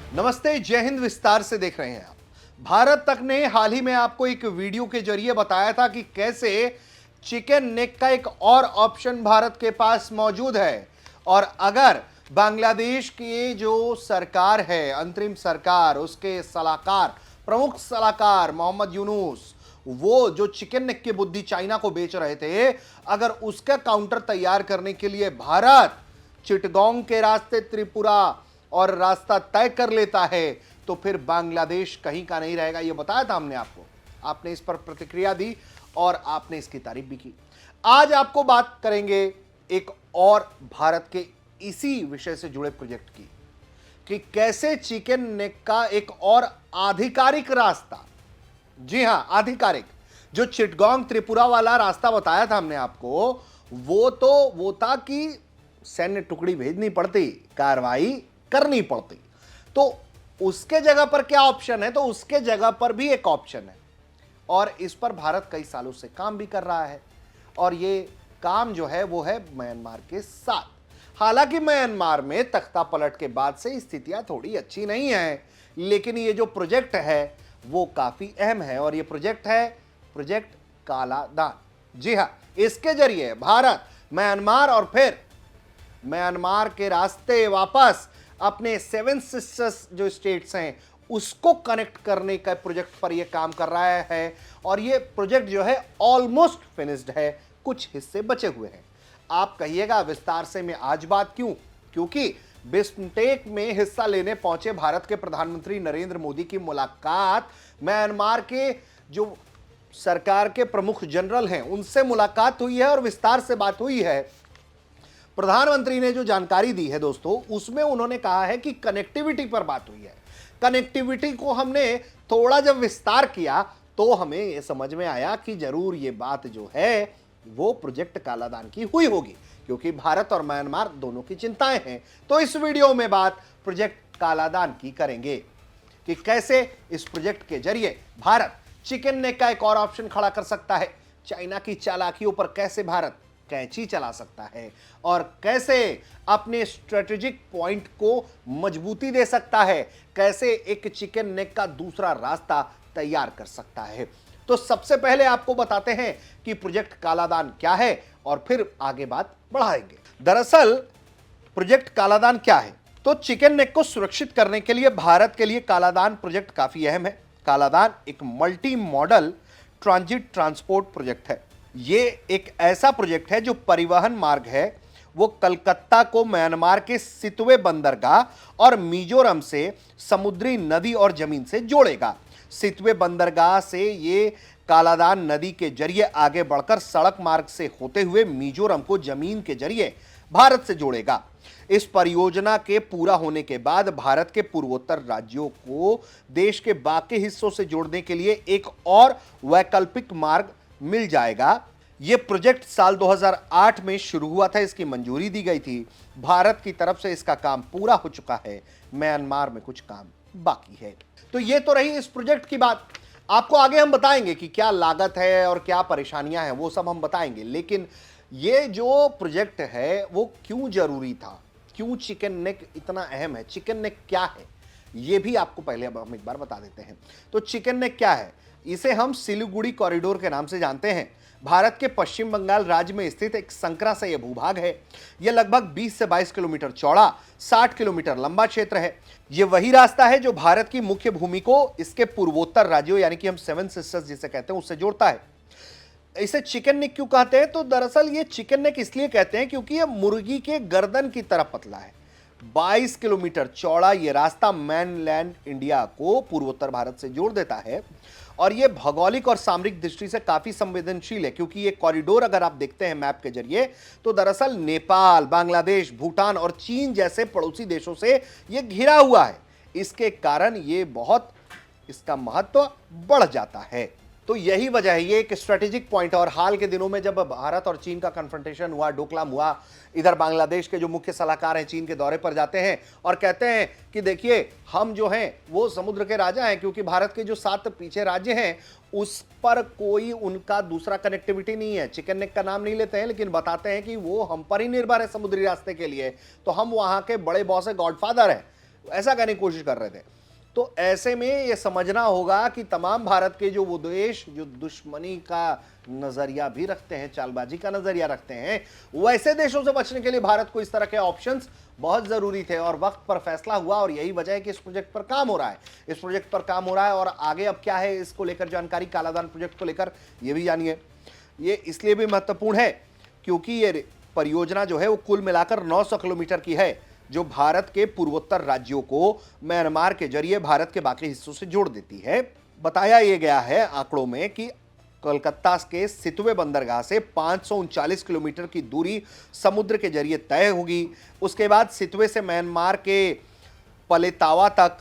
नमस्ते, जय हिंद। विस्तार से देख रहे हैं आप। भारत तक ने हाल ही में आपको एक वीडियो के जरिए बताया था कि कैसे चिकन नेक का एक और ऑप्शन भारत के पास मौजूद है। और अगर बांग्लादेश की जो सरकार है, अंतरिम सरकार, उसके सलाहकार, प्रमुख सलाहकार मोहम्मद यूनुस, वो जो चिकन नेक की बुद्धि चाइना को बेच रहे थे, अगर उसका काउंटर तैयार करने के लिए भारत चिटगांग के रास्ते त्रिपुरा और रास्ता तय कर लेता है, तो फिर बांग्लादेश कहीं का नहीं रहेगा। यह बताया था हमने आपको, आपने इस पर प्रतिक्रिया दी और आपने इसकी तारीफ भी की। आज आपको बात करेंगे एक और भारत के इसी विषय से जुड़े प्रोजेक्ट की, कि कैसे चिकन नेक का एक और आधिकारिक रास्ता, जी हां आधिकारिक, जो चिटगांग त्रिपुरा वाला रास्ता बताया था हमने आपको, वो था कि सैन्य टुकड़ी भेजनी पड़ती, कार्रवाई करनी पड़ती। तो उसके जगह पर क्या ऑप्शन है? तो उसके जगह पर भी एक ऑप्शन है और इस पर भारत कई सालों से काम भी कर रहा है। और ये काम जो है वो है म्यांमार के साथ। हालांकि म्यांमार में तख्ता पलट के बाद से स्थितियां थोड़ी अच्छी नहीं है, लेकिन ये जो प्रोजेक्ट है वो काफी अहम है और ये प्रोजेक्ट है प्रोजेक्ट काला दान। जी हां, इसके जरिए भारत म्यांमार और फिर म्यांमार के रास्ते वापस अपने सेवन सिस्टर्स जो स्टेट्स हैं उसको कनेक्ट करने का प्रोजेक्ट पर यह काम कर रहा है। और यह प्रोजेक्ट जो है ऑलमोस्ट फिनिश्ड है, कुछ हिस्से बचे हुए हैं। आप कहिएगा विस्तार से मैं आज बात क्यों? क्योंकि बिस्मटेक में हिस्सा लेने पहुंचे भारत के प्रधानमंत्री नरेंद्र मोदी की मुलाकात म्यांमार के जो सरकार के प्रमुख जनरल हैं उनसे मुलाकात हुई है और विस्तार से बात हुई है। प्रधानमंत्री ने जो जानकारी दी है दोस्तों, उसमें उन्होंने कहा है कि कनेक्टिविटी पर बात हुई है। कनेक्टिविटी को हमने थोड़ा जब विस्तार किया तो हमें यह समझ में आया कि जरूर ये बात जो है वो प्रोजेक्ट कालादान की हुई होगी, क्योंकि भारत और म्यांमार दोनों की चिंताएं हैं। तो इस वीडियो में बात प्रोजेक्ट कालादान की करेंगे कि कैसे इस प्रोजेक्ट के जरिए भारत चिकन नेक का एक और ऑप्शन खड़ा कर सकता है, चाइना की चालाकियों पर कैसे भारत कैंची चला सकता है और कैसे अपने स्ट्रेटेजिक पॉइंट को मजबूती दे सकता है, कैसे एक चिकन नेक का दूसरा रास्ता तैयार कर सकता है। तो सबसे पहले आपको बताते हैं कि प्रोजेक्ट कालादान क्या है और फिर आगे बात बढ़ाएंगे। दरअसल प्रोजेक्ट कालादान क्या है? तो चिकन नेक को सुरक्षित करने के लिए भारत के लिए कालादान प्रोजेक्ट काफी अहम है। कालादान एक multi modal transit transport project है। ये एक ऐसा प्रोजेक्ट है जो परिवहन मार्ग है, वो कलकत्ता को म्यांमार के सितवे बंदरगाह और मिजोरम से समुद्री नदी और जमीन से जोड़ेगा। सितवे बंदरगाह से ये कालादान नदी के जरिए आगे बढ़कर सड़क मार्ग से होते हुए मिजोरम को जमीन के जरिए भारत से जोड़ेगा। इस परियोजना के पूरा होने के बाद भारत के पूर्वोत्तर राज्यों को देश के बाकी हिस्सों से जोड़ने के लिए एक और वैकल्पिक मार्ग मिल जाएगा। यह प्रोजेक्ट साल 2008 में शुरू हुआ था, इसकी मंजूरी दी गई थी। भारत की तरफ से इसका काम पूरा हो चुका है, म्यांमार में कुछ काम बाकी है। तो यह तो रही इस प्रोजेक्ट की बात। आपको आगे हम बताएंगे कि क्या लागत है और क्या परेशानियां हैं, वो सब हम बताएंगे। लेकिन ये जो प्रोजेक्ट है वो क्यों जरूरी था, क्यों चिकन नेक इतना अहम है, चिकन नेक क्या है, ये भी आपको पहले हम एक बार बता देते हैं। तो चिकन नेक क्या है? इसे हम सिलीगुड़ी कॉरिडोर के नाम से जानते हैं। भारत के पश्चिम बंगाल राज्य में स्थित एक संकरा से यह भूभाग है। यह लगभग 20 से 22 किलोमीटर चौड़ा, 60 किलोमीटर लंबा क्षेत्र है। यह वही रास्ता है जो भारत की मुख्य भूमि को इसके पूर्वोत्तर राज्यों यानी कि हम सेवन सिस्टर्स जिसे कहते हैं उससे जोड़ता है। इसे चिकन नेक क्यों कहते हैं? तो दरअसल ये चिकन नेक इसलिए कहते हैं क्योंकि यह मुर्गी के गर्दन की तरह पतला है। 22 किलोमीटर चौड़ा यह रास्ता मैनलैंड इंडिया को पूर्वोत्तर भारत से जोड़ देता है और यह भौगोलिक और सामरिक दृष्टि से काफी संवेदनशील है, क्योंकि यह कॉरिडोर अगर आप देखते हैं मैप के जरिए तो दरअसल नेपाल, बांग्लादेश, भूटान और चीन जैसे पड़ोसी देशों से यह घिरा हुआ है। इसके कारण यह बहुत, इसका महत्व बढ़ जाता है। तो यही वजह है, ये एक स्ट्रेटेजिक पॉइंट है। और हाल के दिनों में जब भारत और चीन का कन्फ्रंटेशन हुआ, डोकलाम हुआ, इधर बांग्लादेश के जो मुख्य सलाहकार हैं चीन के दौरे पर जाते हैं और कहते हैं कि देखिए हम जो हैं वो समुद्र के राजा हैं, क्योंकि भारत के जो 7 पीछे राज्य हैं उस पर कोई उनका दूसरा कनेक्टिविटी नहीं है। चिकन नेक का नाम नहीं लेते हैं, लेकिन बताते हैं कि वो हम पर ही निर्भर है समुद्री रास्ते के लिए, तो हम वहां के बड़े बॉस है, गॉडफादर है। ऐसा कहने की कोशिश कर रहे थे। तो ऐसे में यह समझना होगा कि तमाम भारत के जो वो देश जो दुश्मनी का नजरिया भी रखते हैं, चालबाजी का नजरिया रखते हैं, वैसे देशों से बचने के लिए भारत को इस तरह के ऑप्शंस बहुत जरूरी थे और वक्त पर फैसला हुआ और यही वजह है कि इस प्रोजेक्ट पर काम हो रहा है। इस प्रोजेक्ट पर काम हो रहा है और आगे अब क्या है इसको लेकर जानकारी, कालादान प्रोजेक्ट को लेकर ये भी जानिए। ये इसलिए भी महत्वपूर्ण है क्योंकि ये परियोजना जो है वो कुल मिलाकर 900 किलोमीटर की है, जो भारत के पूर्वोत्तर राज्यों को म्यांमार के जरिए भारत के बाकी हिस्सों से जोड़ देती है। बताया यह गया है आंकड़ों में कि कोलकाता के सितवे बंदरगाह से 539 किलोमीटर की दूरी समुद्र के जरिए तय होगी। उसके बाद सितवे से म्यांमार के पलेतावा तक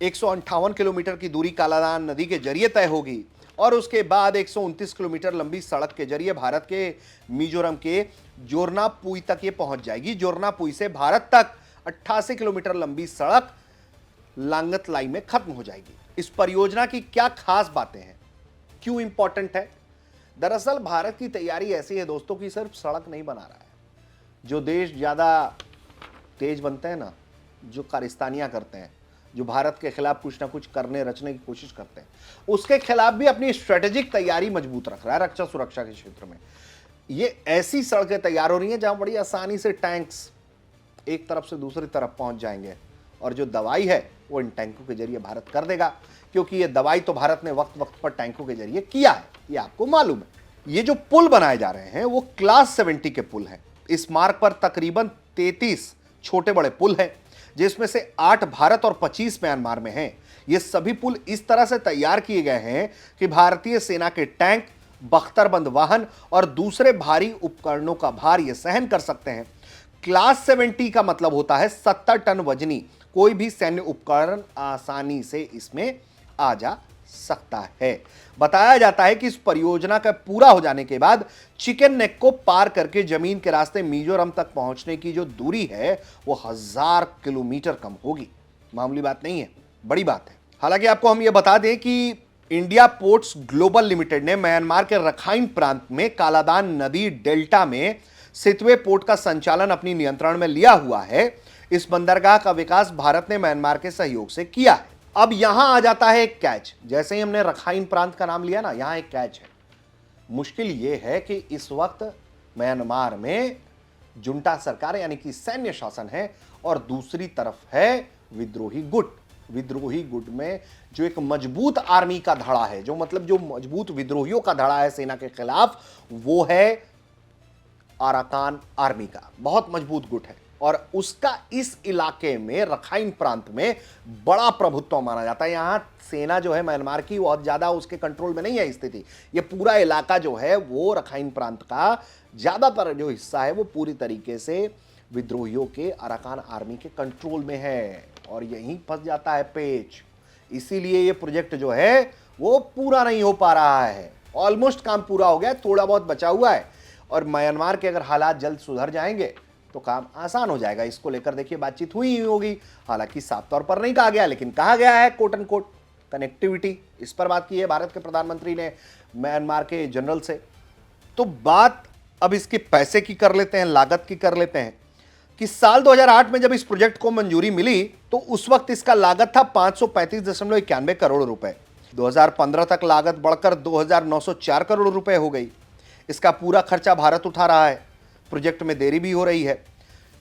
158 किलोमीटर की दूरी कालादान नदी के जरिए तय होगी और उसके बाद 129 किलोमीटर लंबी सड़क के जरिए भारत के मिजोरम के जोरनापुई तक ये पहुंच जाएगी। जोरनापुई से भारत तक 88 किलोमीटर लंबी सड़क लांगतलाई में खत्म हो जाएगी। इस परियोजना की क्या खास बातें हैं, क्यों इंपॉर्टेंट है? दरअसल भारत की तैयारी ऐसी है दोस्तों कि सिर्फ सड़क नहीं बना रहा है। जो देश ज्यादा तेज बनते हैं ना, जो कारिस्तानियां करते हैं, जो भारत के खिलाफ कुछ ना कुछ करने रचने की कोशिश करते हैं, उसके खिलाफ भी अपनी स्ट्रेटेजिक तैयारी मजबूत रख रहा है रक्षा सुरक्षा के क्षेत्र में। ये ऐसी सड़कें तैयार हो रही हैं जहां बड़ी आसानी से टैंक्स एक तरफ से दूसरी तरफ पहुंच जाएंगे और जो दवाई है वो इन टैंकों के जरिए भारत कर देगा, क्योंकि ये दवाई तो भारत ने वक्त वक्त पर टैंकों के जरिए किया है, ये आपको मालूम है। ये जो पुल बनाए जा रहे हैं वो क्लास 70 के पुल हैं। इस मार्ग पर तकरीबन 33 छोटे बड़े पुल हैं, जिसमें से 8 भारत और 25 म्यांमार में हैं। ये सभी पुल इस तरह से तैयार किए गए हैं कि भारतीय सेना के टैंक, बख्तरबंद वाहन और दूसरे भारी उपकरणों का भार ये सहन कर सकते हैं। क्लास 70 का मतलब होता है 70 टन वजनी कोई भी सैन्य उपकरण आसानी से इसमें आ जा सकता है। बताया जाता है कि इस परियोजना का पूरा हो जाने के बाद चिकन नेक को पार करके जमीन के रास्ते मिजोरम तक पहुंचने की जो दूरी है वो 1000 किलोमीटर कम होगी। मामूली बात नहीं है, बड़ी बात है। हालांकि आपको हम ये बता दें कि इंडिया पोर्ट्स ग्लोबल लिमिटेड ने म्यांमार के रखाइन प्रांत में कालादान नदी डेल्टा में सितवे पोर्ट का संचालन अपनी नियंत्रण में लिया हुआ है। इस बंदरगाह का विकास भारत ने म्यांमार के सहयोग से किया है। अब यहां आ जाता है एक कैच। जैसे ही हमने रखाइन प्रांत का नाम लिया ना, यहां एक कैच है। मुश्किल यह है कि इस वक्त म्यांमार में जुंटा सरकार यानी कि सैन्य शासन है और दूसरी तरफ है विद्रोही गुट। विद्रोही गुट में जो एक मजबूत आर्मी का धड़ा है, जो मतलब जो मजबूत विद्रोहियों का धड़ा है सेना के खिलाफ, वो है अराकान आर्मी का। बहुत मजबूत गुट है और उसका इस इलाके में रखाइन प्रांत में बड़ा प्रभुत्व माना जाता है। यहां सेना जो है म्यांमार की बहुत ज्यादा उसके कंट्रोल में नहीं है स्थिति। ये पूरा इलाका जो है वो रखाइन प्रांत का ज्यादातर जो हिस्सा है वो पूरी तरीके से विद्रोहियों के अराकान आर्मी के कंट्रोल में है और यहीं फंस जाता है पेच। इसीलिए ये प्रोजेक्ट जो है वो पूरा नहीं हो पा रहा है। ऑलमोस्ट काम पूरा हो गया, थोड़ा बहुत बचा हुआ है और म्यांमार के अगर हालात जल्द सुधर जाएंगे तो काम आसान हो जाएगा। इसको लेकर देखिए बातचीत हुई ही होगी, हालांकि साफ तौर पर नहीं कहा गया लेकिन कहा गया है कोट एंड कोट कनेक्टिविटी, इस पर बात की है भारत के प्रधानमंत्री ने म्यांमार के जनरल से। तो बात अब इसके पैसे की कर लेते हैं, लागत की कर लेते हैं कि साल 2008 में जब इस प्रोजेक्ट को मंजूरी मिली तो उस वक्त इसका लागत था 535.91 करोड़ रुपए। 2015 तक लागत बढ़कर 2,904 करोड़ रुपए हो गई। इसका पूरा खर्चा भारत उठा रहा है। प्रोजेक्ट में देरी भी हो रही है,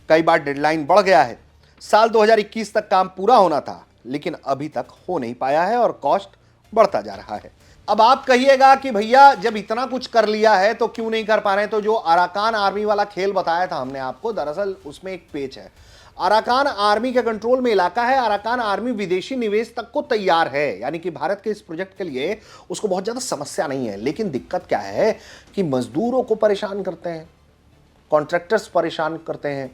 कई बार डेडलाइन बढ़ गया है। साल 2021 तक काम पूरा होना था लेकिन अभी तक हो नहीं पाया है और कॉस्ट बढ़ता जा रहा है। अब आप कहिएगा कि भैया जब इतना कुछ कर लिया है तो क्यों नहीं कर पा रहे हैं? तो जो अराकान आर्मी वाला खेल बताया था हमने आपको, दरअसल उसमें एक पेच है। अराकान आर्मी के कंट्रोल में इलाका है। अराकान आर्मी विदेशी निवेश तक को तैयार है, यानी कि भारत के इस प्रोजेक्ट के लिए उसको बहुत ज्यादा समस्या नहीं है। लेकिन दिक्कत क्या है कि मजदूरों को परेशान करते हैं, कॉन्ट्रैक्टर्स परेशान करते हैं।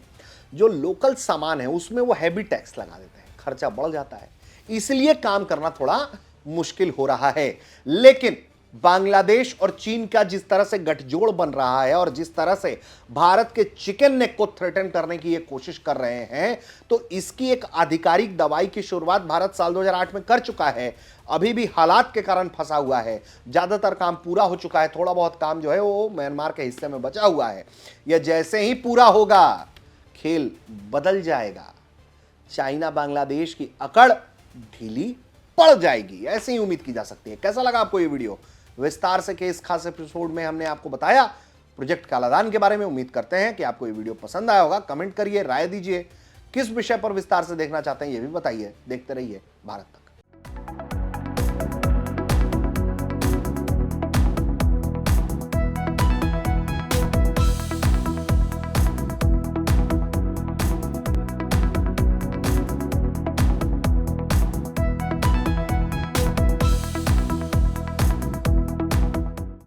जो लोकल सामान है उसमें वो हैवी टैक्स लगा देते हैं, खर्चा बढ़ जाता है, इसलिए काम करना थोड़ा मुश्किल हो रहा है। लेकिन बांग्लादेश और चीन का जिस तरह से गठजोड़ बन रहा है और जिस तरह से भारत के चिकन नेक को थ्रेटन करने की ये कोशिश कर रहे हैं, तो इसकी एक आधिकारिक दवाई की शुरुआत भारत साल 2008 में कर चुका है। अभी भी हालात के कारण फंसा हुआ है। ज्यादातर काम पूरा हो चुका है, थोड़ा बहुत काम जो है वो म्यांमार के हिस्से में बचा हुआ है। यह जैसे ही पूरा होगा खेल बदल जाएगा। चाइना बांग्लादेश की अकड़ ढीली पड़ जाएगी, ऐसी ही उम्मीद की जा सकती है। कैसा लगा आपको ये वीडियो? विस्तार से के इस खास एपिसोड में हमने आपको बताया प्रोजेक्ट कालाधान के बारे में। उम्मीद करते हैं कि आपको ये वीडियो पसंद आया होगा। कमेंट करिए, राय दीजिए, किस विषय पर विस्तार से देखना चाहते हैं ये भी बताइए। देखते रहिए भारत तक।